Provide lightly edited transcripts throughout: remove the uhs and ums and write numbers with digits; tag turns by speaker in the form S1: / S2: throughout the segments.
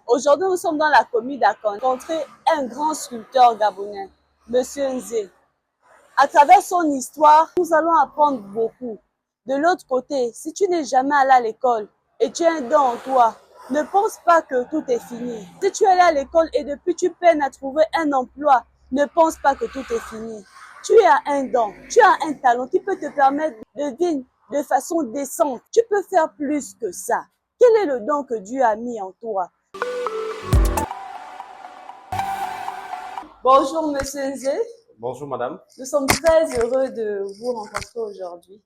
S1: Aujourd'hui, nous sommes dans la commune d'Akon, rencontrer un grand sculpteur gabonais, Monsieur Nzé. À travers son histoire, nous allons apprendre beaucoup. De l'autre côté, si tu n'es jamais allé à l'école et tu as un don en toi, ne pense pas que tout est fini. Si tu es allé à l'école et depuis tu peines à trouver un emploi, ne pense pas que tout est fini. Tu as un don, tu as un talent qui peut te permettre de vivre de façon décente. Tu peux faire plus que ça. Quel est le don que Dieu a mis en toi? Bonjour Monsieur Nzé.
S2: Bonjour madame.
S1: Nous sommes très heureux de vous rencontrer aujourd'hui.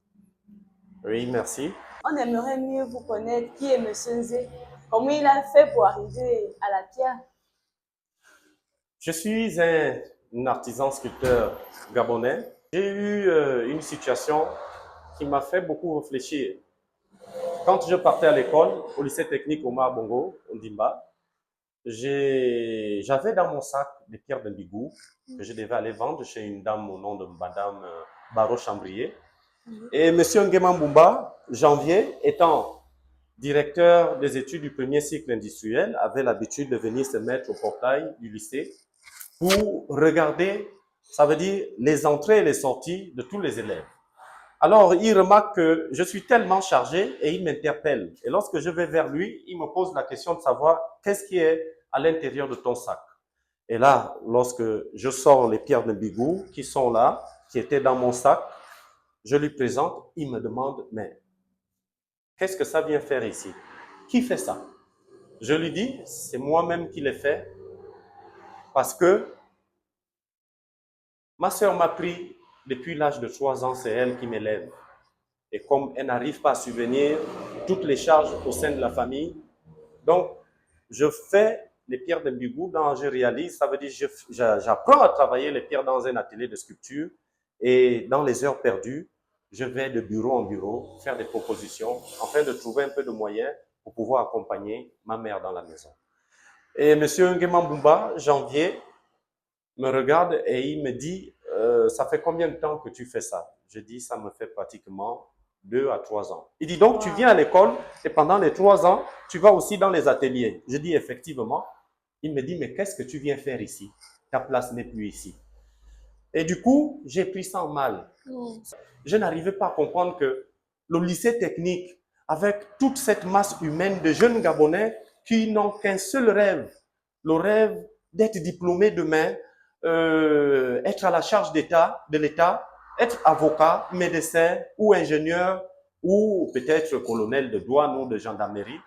S2: Oui, merci.
S1: On aimerait mieux vous connaître. Qui est Monsieur Nzé? Comment il a fait pour arriver à la pierre?
S2: Je suis un artisan sculpteur gabonais. J'ai eu une situation qui m'a fait beaucoup réfléchir. Quand je partais à l'école, au lycée technique Omar Bongo, au Ndimba, j'avais dans mon sac des pierres de bigou que je devais aller vendre chez une dame au nom de Madame Baro Chambrier. Et Monsieur Nguema Mbumba, Janvier, étant directeur des études du premier cycle industriel, avait l'habitude de venir se mettre au portail du lycée pour regarder, ça veut dire les entrées et les sorties de tous les élèves. Alors, il remarque que je suis tellement chargé et il m'interpelle. Et lorsque je vais vers lui, il me pose la question de savoir qu'est-ce qui est à l'intérieur de ton sac. Et là, lorsque je sors les pierres de bigou qui sont là, qui étaient dans mon sac, je lui présente, il me demande, mais qu'est-ce que ça vient faire ici? Qui fait ça? Je lui dis, c'est moi-même qui l'ai fait parce que ma sœur m'a pris depuis l'âge de 3 ans, c'est elle qui m'élève. Et comme elle n'arrive pas à subvenir toutes les charges au sein de la famille, donc je fais les pierres de bigou, je réalise, ça veut dire j'apprends à travailler les pierres dans un atelier de sculpture et dans les heures perdues, je vais de bureau en bureau faire des propositions afin de trouver un peu de moyens pour pouvoir accompagner ma mère dans la maison. Et M. Nguema Mbumba, Janvier, me regarde et il me dit, ça fait combien de temps que tu fais ça? Je dis, ça me fait pratiquement 2 à 3 ans. Il dit, donc tu viens à l'école et pendant les 3 ans, tu vas aussi dans les ateliers. Je dis, effectivement. Il me dit, mais qu'est-ce que tu viens faire ici? Ta place n'est plus ici. Et du coup, j'ai pris ça en mal. Je n'arrivais pas à comprendre que le lycée technique, avec toute cette masse humaine de jeunes Gabonais qui n'ont qu'un seul rêve, le rêve d'être diplômé demain, être à la charge de l'État, être avocat, médecin ou ingénieur ou peut-être colonel de douane ou de gendarmerie.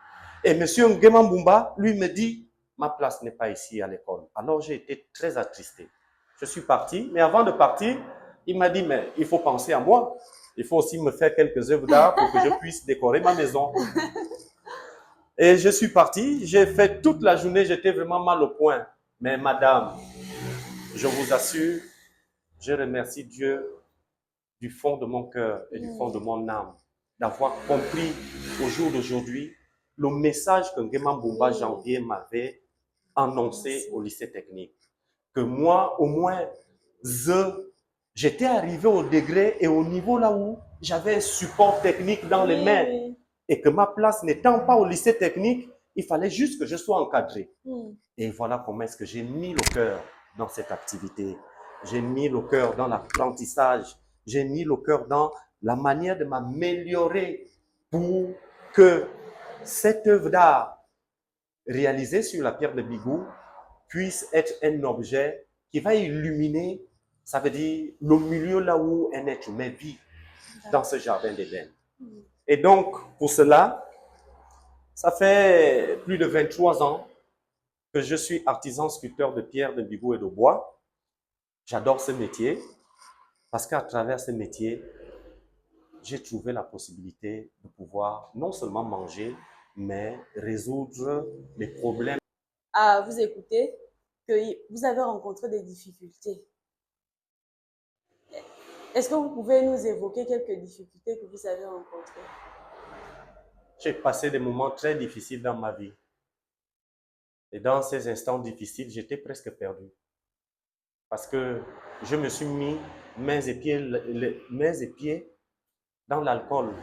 S2: Et M. Nguema Mbumba, lui, me dit, ma place n'est pas ici à l'école. Alors j'ai été très attristé. Je suis parti, mais avant de partir, il m'a dit, mais il faut penser à moi. Il faut aussi me faire quelques œuvres d'art pour que je puisse décorer ma maison. Et je suis parti, j'ai fait toute la journée, j'étais vraiment mal au point. Mais madame, je vous assure, je remercie Dieu du fond de mon cœur et du fond de mon âme d'avoir compris au jour d'aujourd'hui le message que Nguema Mbumba Janvier m'avait annoncé au lycée technique. Que moi, au moins, j'étais arrivé au degré et au niveau là où j'avais un support technique dans les mains. Et que ma place n'étant pas au lycée technique, il fallait juste que je sois encadré. Et voilà comment est-ce que j'ai mis le cœur dans cette activité. J'ai mis le cœur dans l'apprentissage. J'ai mis le cœur dans la manière de m'améliorer pour que cette œuvre d'art réalisée sur la pierre de bigou puisse être un objet qui va illuminer, ça veut dire le milieu là où un être humain vit dans ce jardin d'Éden. Et donc, pour cela, ça fait plus de 23 ans que je suis artisan sculpteur de pierre, de bigou et de bois. J'adore ce métier parce qu'à travers ce métier, j'ai trouvé la possibilité de pouvoir non seulement manger, mais résoudre les problèmes.
S1: À vous écouter, que vous avez rencontré des difficultés. Est-ce que vous pouvez nous évoquer quelques difficultés que vous avez rencontrées?
S2: J'ai passé des moments très difficiles dans ma vie. Et dans ces instants difficiles, j'étais presque perdu. Parce que je me suis mis mains et pieds dans l'alcool.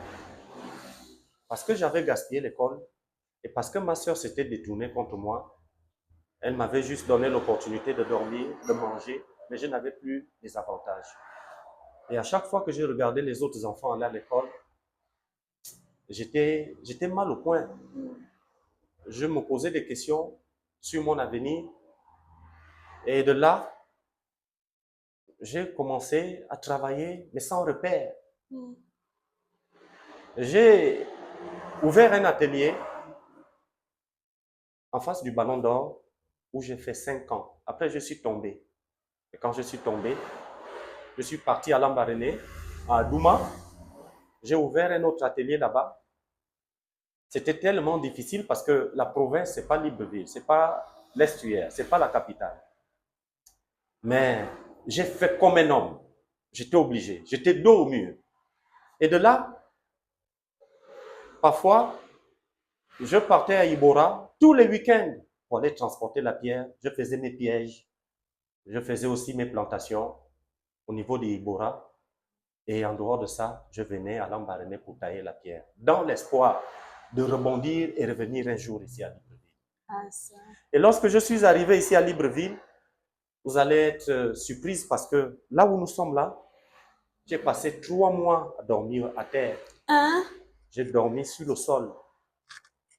S2: Parce que j'avais gaspillé l'école et parce que ma soeur s'était détournée contre moi, Elle m'avait juste donné l'opportunité de dormir, de manger, mais je n'avais plus les avantages. Et à chaque fois que je regardais les autres enfants aller à l'école, j'étais mal au point. Je me posais des questions sur mon avenir. Et de là, j'ai commencé à travailler, mais sans repère. J'ai ouvert un atelier en face du Ballon d'Or où j'ai fait 5 ans. Après, je suis tombé. Et quand je suis tombé, je suis parti à Lambaréné, à Douma. J'ai ouvert un autre atelier là-bas. C'était tellement difficile parce que la province, ce n'est pas Libreville, ce n'est pas l'estuaire, ce n'est pas la capitale. Mais j'ai fait comme un homme. J'étais obligé. J'étais dos au mur. Et de là, parfois, je partais à Ibora tous les week-ends pour aller transporter la pierre. Je faisais mes pièges. Je faisais aussi mes plantations au niveau de Ibora. Et en dehors de ça, je venais à Lambaréné pour tailler la pierre, dans l'espoir de rebondir et revenir un jour ici à Libreville. Et lorsque je suis arrivé ici à Libreville, vous allez être surprise parce que là où nous sommes là, j'ai passé 3 mois à dormir à terre. J'ai dormi sur le sol.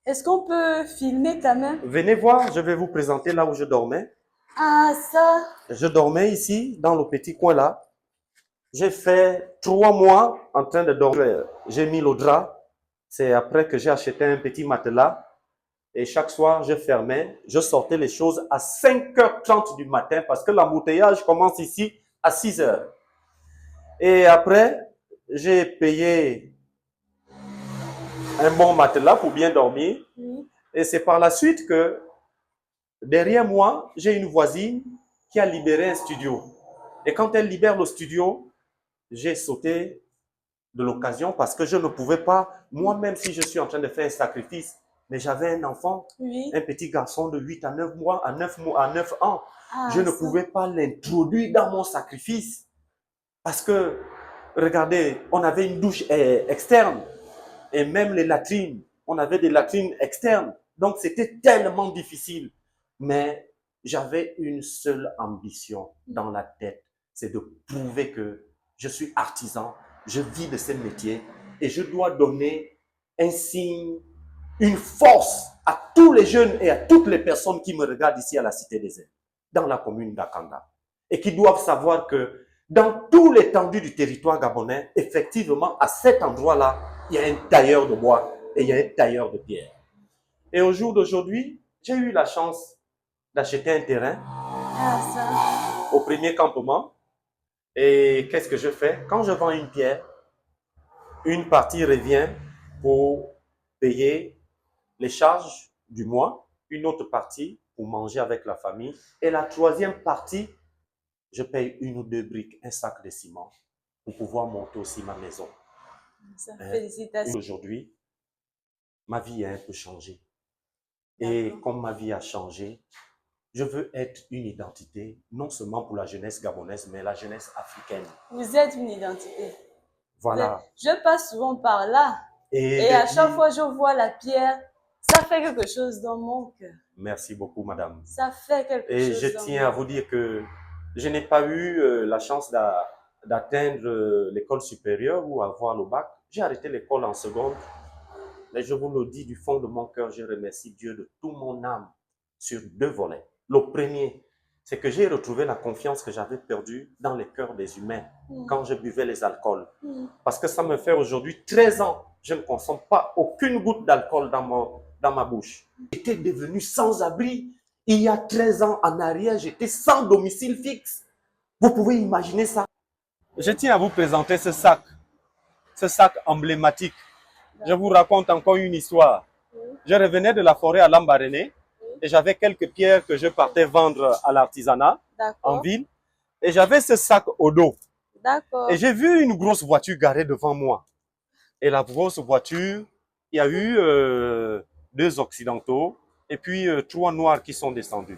S1: Est-ce qu'on peut filmer quand même?
S2: Venez voir, je vais vous présenter là où je dormais.
S1: Ah, ça.
S2: Je dormais ici, dans le petit coin là. J'ai fait 3 mois en train de dormir. J'ai mis le drap. C'est après que j'ai acheté un petit matelas. Et chaque soir, je fermais. Je sortais les choses à 5h30 du matin parce que l'embouteillage commence ici à 6h. Et après, j'ai payé un bon matelas pour bien dormir. Et c'est par la suite que, derrière moi, j'ai une voisine qui a libéré un studio. Et quand elle libère le studio, j'ai sauté de l'occasion parce que je ne pouvais pas, moi-même si je suis en train de faire un sacrifice, mais j'avais un enfant, un petit garçon de 8 à 9 mois, à 9 ans. Je ne pouvais pas l'introduire dans mon sacrifice. Parce que, regardez, on avait une douche externe et même les latrines, on avait des latrines externes. Donc, c'était tellement difficile. Mais j'avais une seule ambition dans la tête, c'est de prouver que je suis artisan, je vis de ce métier et je dois donner un signe, une force à tous les jeunes et à toutes les personnes qui me regardent ici à la Cité des Ailes, dans la commune d'Akanda, et qui doivent savoir que dans tout l'étendue du territoire gabonais, effectivement, à cet endroit-là, il y a un tailleur de bois et il y a un tailleur de pierre. Et au jour d'aujourd'hui, j'ai eu la chance d'acheter un terrain au premier campement. Et qu'est-ce que je fais? Quand je vends une pierre, une partie revient pour payer les charges du mois, une autre partie pour manger avec la famille, et la troisième partie, je paye 1 ou 2 briques, un sac de ciment pour pouvoir monter aussi ma maison.
S1: Félicitations.
S2: Aujourd'hui, ma vie a un peu changé. Et comme ma vie a changé, je veux être une identité, non seulement pour la jeunesse gabonaise, mais la jeunesse africaine.
S1: Vous êtes une identité.
S2: Voilà.
S1: Je passe souvent par là. Et à chaque fois que je vois la pierre, ça fait quelque chose dans mon cœur.
S2: Merci beaucoup, madame.
S1: Ça fait quelque chose.
S2: Et je tiens à vous dire que je n'ai pas eu la chance d'atteindre l'école supérieure ou avoir le bac. J'ai arrêté l'école en seconde. Mais je vous le dis du fond de mon cœur, je remercie Dieu de tout mon âme sur 2 volets. Le premier, c'est que j'ai retrouvé la confiance que j'avais perdue dans les cœurs des humains quand je buvais les alcools. Parce que ça me fait aujourd'hui 13 ans, je ne consomme pas aucune goutte d'alcool dans ma bouche. J'étais devenu sans abri. Il y a 13 ans en arrière, j'étais sans domicile fixe. Vous pouvez imaginer ça? Je tiens à vous présenter ce sac emblématique. Je vous raconte encore une histoire. Je revenais de la forêt à Lambaréné et j'avais quelques pierres que je partais vendre à l'artisanat en ville. Et j'avais ce sac au dos. Et j'ai vu une grosse voiture garée devant moi. Et la grosse voiture, il y a eu 2 occidentaux et puis 3 noirs qui sont descendus.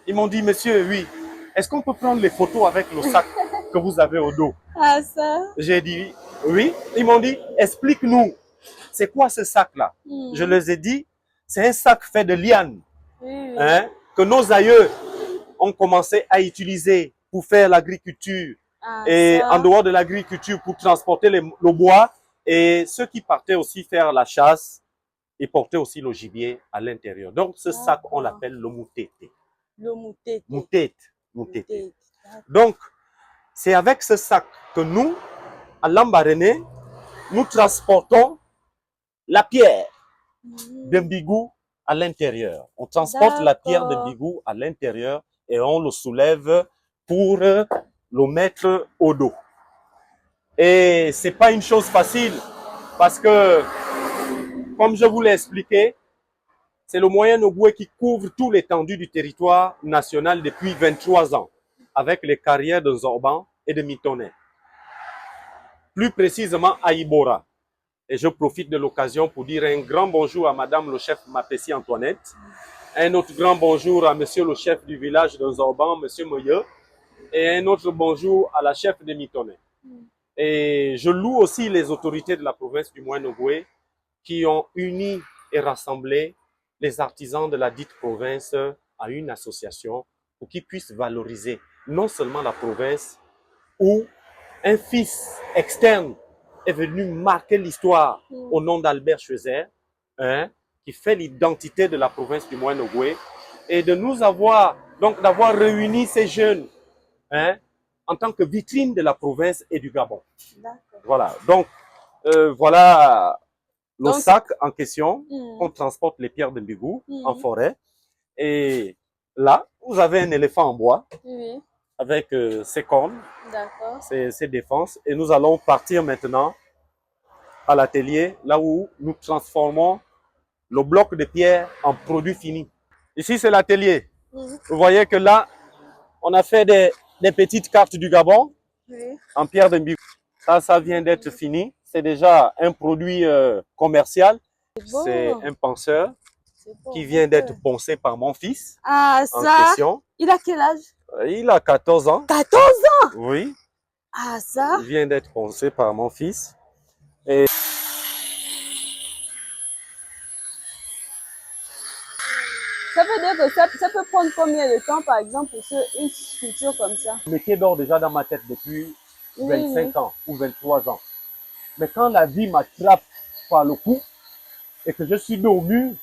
S2: Ils m'ont dit, monsieur, oui, est-ce qu'on peut prendre les photos avec le sac que vous avez au dos?
S1: Ah, ça?
S2: J'ai dit, oui. Ils m'ont dit, explique-nous. C'est quoi ce sac-là? Je les ai dit, c'est un sac fait de lianes. Hein? que nos aïeux ont commencé à utiliser pour faire l'agriculture et en dehors de l'agriculture pour transporter le bois, et ceux qui partaient aussi faire la chasse, ils portaient aussi le gibier à l'intérieur. Donc ce sac, on l'appelle le moutete.
S1: Le moutete.
S2: Moutete. Donc, c'est avec ce sac que nous, à Lambaréné, nous transportons la pierre de Mbigou à l'intérieur. On transporte la pierre de Mbigou à l'intérieur et on le soulève pour le mettre au dos. Et c'est pas une chose facile parce que, comme je vous l'ai expliqué, c'est le moyen Ogoué qui couvre tout l'étendue du territoire national depuis 23 ans, avec les carrières de Zorban et de Mitonnet. Plus précisément à Ibora. Et je profite de l'occasion pour dire un grand bonjour à Madame le chef Mapessi Antoinette, un autre grand bonjour à Monsieur le chef du village de Zorban, Monsieur Moye, et un autre bonjour à la chef de Mitonnet. Et je loue aussi les autorités de la province du Moyen-Ogoué qui ont uni et rassemblé les artisans de la dite province à une association pour qu'ils puissent valoriser non seulement la province où un fils externe est venu marquer l'histoire au nom d'Albert Chauzer, qui fait l'identité de la province du Moyen-Ogoué, et de nous avoir, donc d'avoir réuni ces jeunes en tant que vitrine de la province et du Gabon. Voilà, donc voilà le sac en question. On transporte les pierres de Mbigou en forêt. Et là, vous avez un éléphant en bois avec ses cornes, ses défenses. Et nous allons partir maintenant à l'atelier, là où nous transformons le bloc de pierre en produit fini. Ici, c'est l'atelier. Vous voyez que là, on a fait des petites cartes du Gabon en pierre de Mbigou. Ça vient d'être fini. C'est déjà un produit commercial. C'est un penseur qui vient d'être poncé par mon fils en question.
S1: Il a quel âge?
S2: Il a 14 ans.
S1: 14 ans?
S2: Oui.
S1: Ah, ça?
S2: Il vient d'être poncé par mon fils. Et
S1: ça veut dire que ça peut prendre combien de temps, par exemple, pour une sculpture comme ça?
S2: Le métier dort déjà dans ma tête depuis 25 ans ou 23 ans. Mais quand la vie m'attrape par le cou et que je suis dos au mur,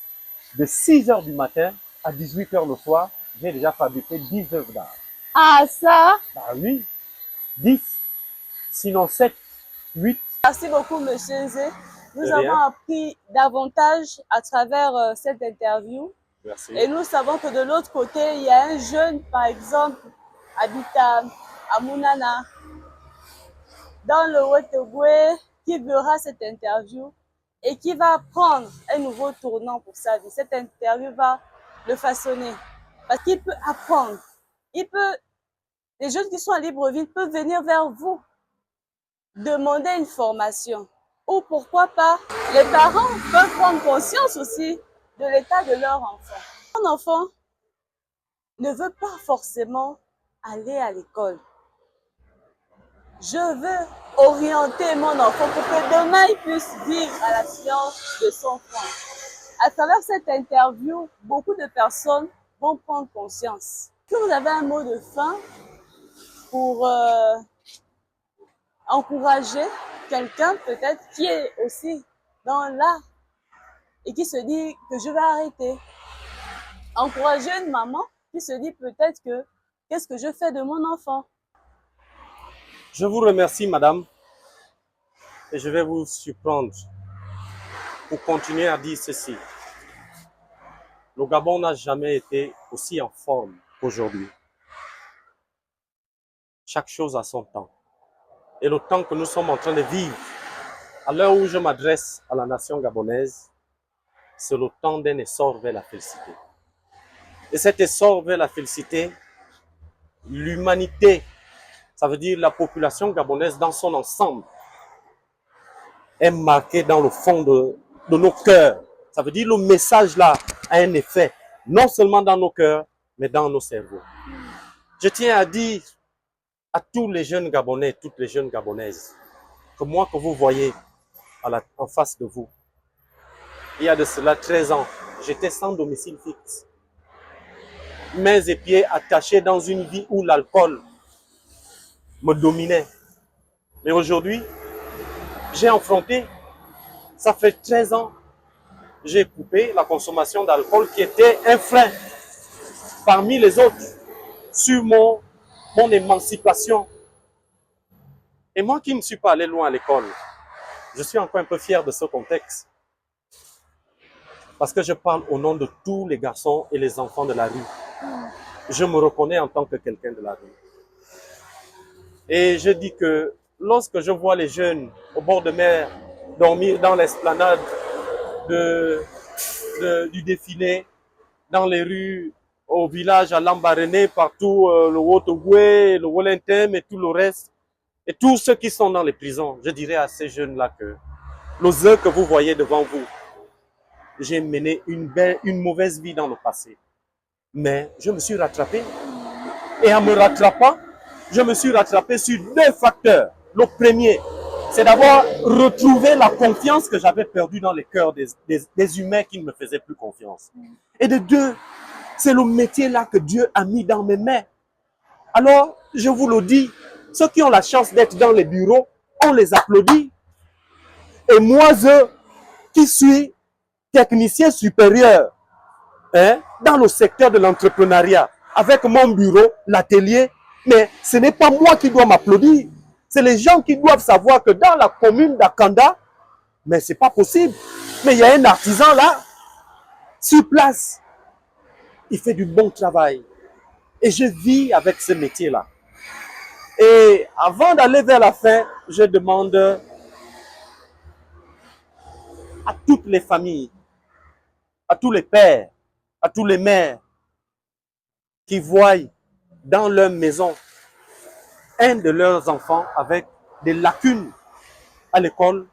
S2: de 6 heures du matin à 18 heures le soir, j'ai déjà fabriqué 10 œuvres d'art.
S1: Ah, ça?
S2: Bah oui, 10, sinon 7, 8.
S1: Merci beaucoup, Monsieur Nzé. Nous avons appris davantage à travers cette interview.
S2: Merci.
S1: Et nous savons que de l'autre côté, il y a un jeune, par exemple, habitant à Mounana, dans le Haut-Ogoué, qui verra cette interview et qui va prendre un nouveau tournant pour sa vie. Cette interview va le façonner parce qu'il peut apprendre. Les jeunes qui sont à Libreville peuvent venir vers vous, demander une formation. Ou pourquoi pas, les parents peuvent prendre conscience aussi de l'état de leur enfant. Mon enfant ne veut pas forcément aller à l'école. Je veux orienter mon enfant pour que demain il puisse vivre à la science de son point. À travers cette interview, beaucoup de personnes vont prendre conscience. Est-ce que vous avez un mot de fin pour encourager quelqu'un peut-être qui est aussi dans l'art et qui se dit que je vais arrêter? Encourager une maman qui se dit peut-être que qu'est-ce que je fais de mon enfant?
S2: Je vous remercie, madame, et je vais vous surprendre pour continuer à dire ceci. Le Gabon n'a jamais été aussi en forme qu'aujourd'hui. Chaque chose a son temps. Et le temps que nous sommes en train de vivre, à l'heure où je m'adresse à la nation gabonaise, c'est le temps d'un essor vers la félicité. Et cet essor vers la félicité, l'humanité, ça veut dire la population gabonaise dans son ensemble, est marquée dans le fond de nos cœurs. Ça veut dire le message là a un effet, non seulement dans nos cœurs, mais dans nos cerveaux. Je tiens à dire à tous les jeunes Gabonais, toutes les jeunes Gabonaises, que moi que vous voyez en face de vous, il y a de cela 13 ans, j'étais sans domicile fixe. mains et pieds attachés dans une vie où l'alcool me dominait. Mais aujourd'hui, j'ai affronté, ça fait 13 ans, j'ai coupé la consommation d'alcool qui était un frein parmi les autres sur mon émancipation. Et moi qui ne suis pas allé loin à l'école, je suis encore un peu fier de ce contexte. Parce que je parle au nom de tous les garçons et les enfants de la rue. Je me reconnais en tant que quelqu'un de la rue. Et je dis que lorsque je vois les jeunes au bord de mer dormir dans l'esplanade du défilé, dans les rues, au village, à Lambaréné, partout, le Wotogwe, le Wolentem et tout le reste, et tous ceux qui sont dans les prisons, je dirais à ces jeunes-là que les heures que vous voyez devant vous, j'ai mené une mauvaise vie dans le passé. Mais je me suis rattrapé. Et en me rattrapant, je me suis rattrapé sur 2 facteurs. Le premier, c'est d'avoir retrouvé la confiance que j'avais perdue dans les cœurs des humains qui ne me faisaient plus confiance. Et de 2, c'est le métier là que Dieu a mis dans mes mains. Alors, je vous le dis, ceux qui ont la chance d'être dans les bureaux, on les applaudit. Et moi, je, qui suis technicien supérieur, dans le secteur de l'entrepreneuriat, avec mon bureau, l'atelier, mais ce n'est pas moi qui dois m'applaudir. C'est les gens qui doivent savoir que dans la commune d'Akanda, mais c'est pas possible. Mais il y a un artisan là, sur place. Il fait du bon travail. Et je vis avec ce métier-là. Et avant d'aller vers la fin, je demande à toutes les familles, à tous les pères, à tous les mères qui voient dans leur maison un de leurs enfants avec des lacunes à l'école,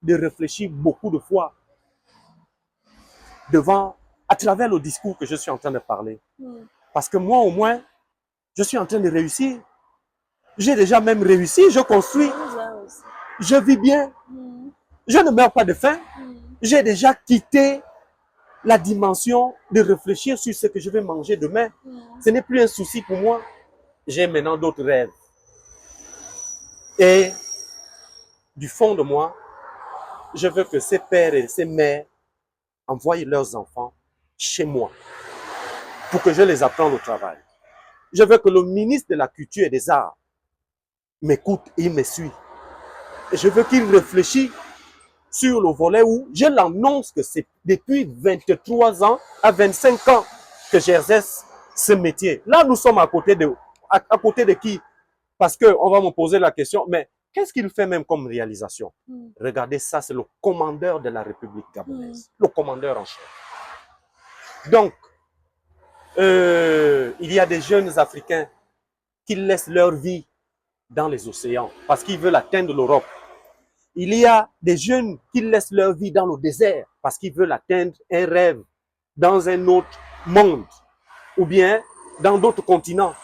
S2: de réfléchir beaucoup de fois à travers le discours que je suis en train de parler. Parce que moi, au moins, je suis en train de réussir. J'ai déjà même réussi, je construis. Je vis bien. Je ne meurs pas de faim. J'ai déjà quitté la dimension de réfléchir sur ce que je vais manger demain. Ce n'est plus un souci pour moi. J'ai maintenant d'autres rêves. Et du fond de moi, je veux que ces pères et ces mères envoient leurs enfants chez moi pour que je les apprenne au travail. Je veux que le ministre de la Culture et des Arts m'écoute et il me suit. Et je veux qu'il réfléchisse sur le volet où je l'annonce que c'est depuis 23 ans à 25 ans que j'exerce ce métier. Là, nous sommes à côté de qui? Parce qu'on va me poser la question, mais qu'est-ce qu'il fait même comme réalisation? Regardez ça, c'est le commandeur de la République gabonaise, le commandeur en chef. Donc, il y a des jeunes Africains qui laissent leur vie dans les océans parce qu'ils veulent atteindre l'Europe. Il y a des jeunes qui laissent leur vie dans le désert parce qu'ils veulent atteindre un rêve dans un autre monde ou bien dans d'autres continents.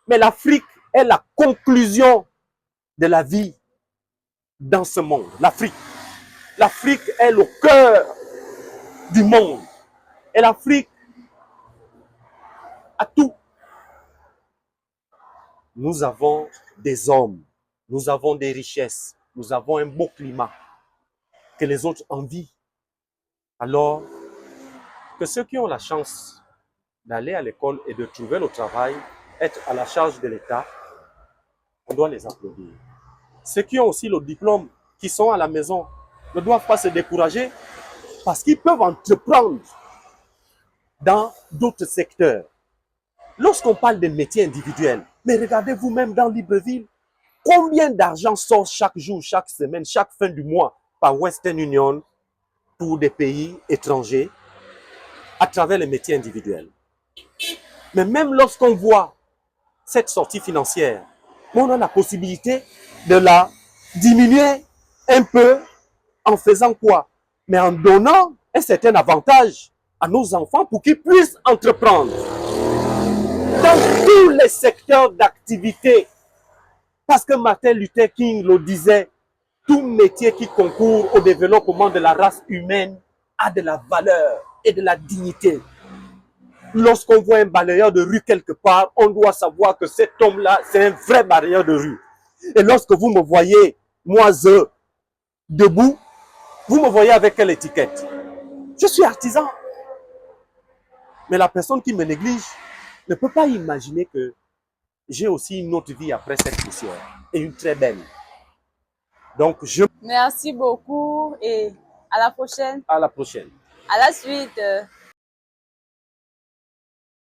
S2: Mais l'Afrique est la conclusion de la vie dans ce monde. L'Afrique est le cœur du monde. Et l'Afrique a tout. Nous avons des hommes, nous avons des richesses, nous avons un beau climat que les autres envient. Alors, que ceux qui ont la chance d'aller à l'école et de trouver le travail, être à la charge de l'État, on doit les applaudir. Ceux qui ont aussi le diplôme, qui sont à la maison, ne doivent pas se décourager parce qu'ils peuvent entreprendre dans d'autres secteurs. Lorsqu'on parle de métiers individuels, mais regardez vous-même dans Libreville, combien d'argent sort chaque jour, chaque semaine, chaque fin du mois par Western Union pour des pays étrangers à travers les métiers individuels. Mais même lorsqu'on voit cette sortie financière, on a la possibilité de la diminuer un peu en faisant quoi? Mais en donnant un certain avantage à nos enfants pour qu'ils puissent entreprendre dans tous les secteurs d'activité. Parce que Martin Luther King le disait, tout métier qui concourt au développement de la race humaine a de la valeur et de la dignité. Lorsqu'on voit un balayeur de rue quelque part, on doit savoir que cet homme-là, c'est un vrai balayeur de rue. Et lorsque vous me voyez, moi, debout, vous me voyez avec quelle étiquette? Je suis artisan. Mais la personne qui me néglige ne peut pas imaginer que j'ai aussi une autre vie après cette poussière. Et une très belle. Donc,
S1: Merci beaucoup et à la prochaine.
S2: à la prochaine.
S1: À la suite.